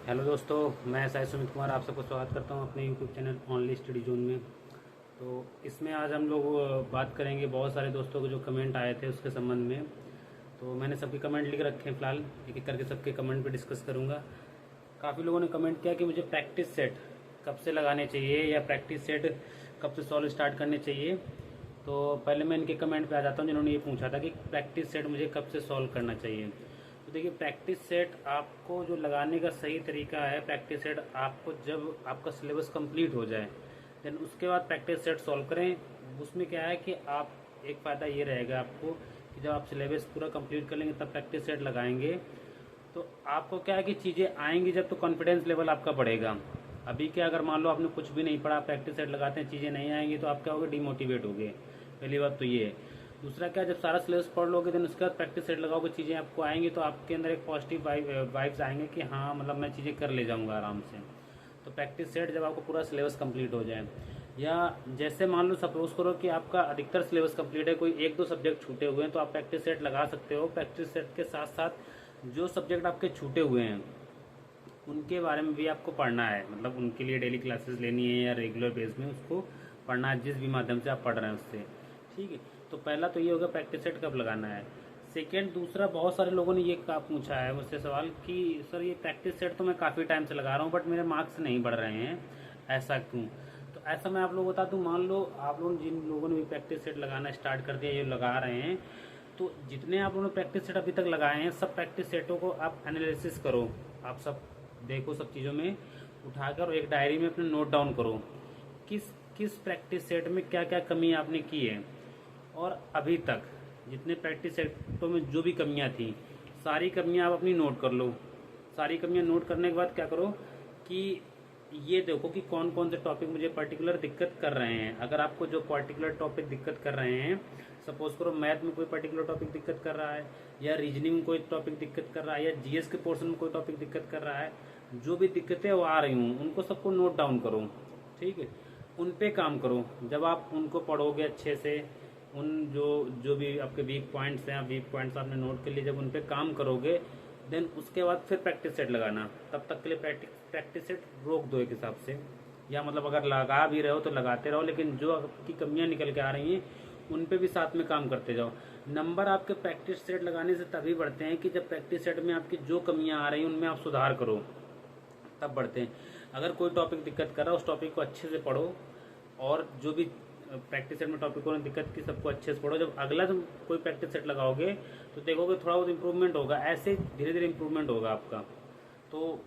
Hello दोस्तों, मैं साई सुमित कुमार आप सबको स्वागत करता हूं अपने YouTube channel only study zone में। तो इसमें आज हम लोग बात करेंगे बहुत सारे दोस्तों के जो कमेंट आए थे उसके संबंध में। तो मैंने सबके कमेंट लिख रखे हैं, फ़िलहाल एक एक करके सबके कमेंट पे डिस्कस करूंगा। काफ़ी लोगों ने कमेंट किया कि मुझे प्रैक्टिस सेट कब से लगाने चाहिए या प्रैक्टिस सेट कब से सॉल्व स्टार्ट करने चाहिए। तो पहले मैं इनके कमेंट पे आ जाता हूँ जिन्होंने ये पूछा था कि प्रैक्टिस सेट मुझे कब से सॉल्व करना चाहिए। तो देखिए, प्रैक्टिस सेट आपको जो लगाने का सही तरीका है, प्रैक्टिस सेट आपको जब आपका सिलेबस कंप्लीट हो जाए देन उसके बाद प्रैक्टिस सेट सॉल्व करें। उसमें क्या है कि आप एक फ़ायदा ये रहेगा आपको कि जब आप सिलेबस पूरा कंप्लीट कर लेंगे तब प्रैक्टिस सेट लगाएंगे तो आपको क्या है कि चीज़ें आएंगी जब, तो कॉन्फिडेंस लेवल आपका बढ़ेगा। अभी क्या, अगर मान लो आपने कुछ भी नहीं पढ़ा, प्रैक्टिस सेट लगाते हैं, चीज़ें नहीं आएंगी तो आप क्या होगे, डिमोटिवेट हो गए। पहली बात तो ये है। दूसरा क्या, जब सारा सिलेबस पढ़ लोगे देन उसके बाद प्रैक्टिस सेट लगाओगे, चीज़ें आपको आएंगी तो आपके अंदर एक पॉजिटिव वाइब्स आएंगे कि हाँ मतलब मैं चीज़ें कर ले जाऊँगा आराम से। तो प्रैक्टिस सेट जब आपको पूरा सिलेबस कंप्लीट हो जाए, या जैसे मान लो सपोज करो कि आपका अधिकतर सिलेबस कंप्लीट है, कोई एक दो सब्जेक्ट छूटे हुए हैं, तो आप प्रैक्टिस सेट लगा सकते हो। प्रैक्टिस सेट के साथ साथ जो सब्जेक्ट आपके छूटे हुए हैं उनके बारे में भी आपको पढ़ना है, मतलब उनके लिए डेली क्लासेस लेनी है या रेगुलर बेस में उसको पढ़ना है, जिस भी माध्यम से आप पढ़ रहे हैं उससे। ठीक है, तो पहला तो ये होगा प्रैक्टिस सेट कब लगाना है। सेकेंड, दूसरा, बहुत सारे लोगों ने ये पूछा है मुझसे सवाल कि सर ये प्रैक्टिस सेट तो मैं काफ़ी टाइम से लगा रहा हूँ बट मेरे मार्क्स नहीं बढ़ रहे हैं, ऐसा क्यों। तो ऐसा मैं आप लोग बता दूँ, मान लो आप लोग जिन लोगों ने भी प्रैक्टिस सेट लगाना स्टार्ट कर दिया, ये लगा रहे हैं, तो जितने आप लोगों ने प्रैक्टिस सेट अभी तक लगाए हैं सब प्रैक्टिस सेटों को आप एनालिसिस करो। आप सब देखो, सब चीज़ों में उठाकर एक डायरी में अपने नोट डाउन करो किस किस प्रैक्टिस सेट में क्या क्या कमी आपने की है, और अभी तक जितने प्रैक्टिस सेटों में जो भी कमियां थी सारी कमियां आप अपनी नोट कर लो। सारी कमियां नोट करने के बाद क्या करो कि ये देखो कि कौन कौन से टॉपिक मुझे पर्टिकुलर दिक्कत कर रहे हैं। अगर आपको जो पर्टिकुलर टॉपिक दिक्कत कर रहे हैं, सपोज करो मैथ में कोई पर्टिकुलर टॉपिक दिक्कत कर रहा है, या रीजनिंग में कोई टॉपिक दिक्कत कर रहा है, या जीएस के पोर्शन में कोई टॉपिक दिक्कत कर रहा है, जो भी दिक्कतें वो आ रही हूँ उनको सबको नोट डाउन करो। ठीक है, उन पे काम करो। जब आप उनको पढ़ोगे अच्छे से, उन जो जो भी आपके वीक पॉइंट्स हैं, वीक पॉइंट्स आपने नोट कर लिए, जब उन पे काम करोगे देन उसके बाद फिर प्रैक्टिस सेट लगाना। तब तक के लिए प्रैक्टिस सेट रोक दो एक हिसाब से, या मतलब अगर लगा भी रहे हो तो लगाते रहो, लेकिन जो आपकी कमियां निकल के आ रही हैं उन पे भी साथ में काम करते जाओ। नंबर आपके प्रैक्टिस सेट लगाने से तभी बढ़ते हैं कि जब प्रैक्टिस सेट में आपकी जो कमियां आ रही हैं उनमें आप सुधार करो, तब बढ़ते हैं। अगर कोई टॉपिक दिक्कत कर रहा है उस टॉपिक को अच्छे से पढ़ो, और जो भी प्रैक्टिस सेट में टॉपिकों ने दिक्कत की सबको अच्छे से पढ़ो। जब अगला तुम कोई प्रैक्टिस सेट लगाओगे तो देखोगे थोड़ा बहुत इंप्रूवमेंट होगा, ऐसे धीरे धीरे इंप्रूवमेंट होगा आपका। तो